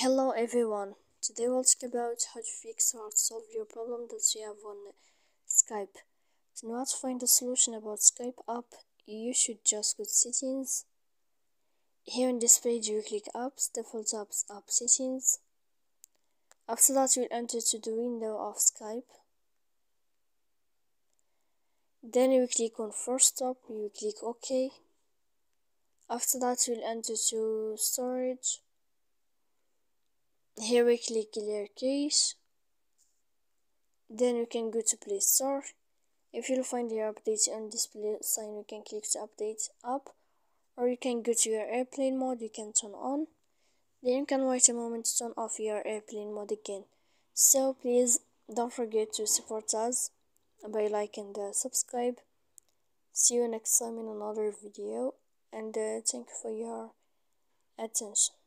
Hello everyone, today we'll talk about how to fix or solve your problem that you have on Skype. To know how to find a solution about Skype app, you should just go to settings. Here in this page you click apps, default apps, app settings. After that you'll enter to the window of Skype. Then you click on first stop, you click OK. After that you'll enter to storage. Here we click clear cache. Then you can go to Play Store. If you'll find your update on display sign, you can click to update app, or you can go to your airplane mode, you can turn on. Then you can wait a moment to turn off your airplane mode again. So please don't forget to support us by liking and subscribe. See you next time in another video, and thank you for your attention.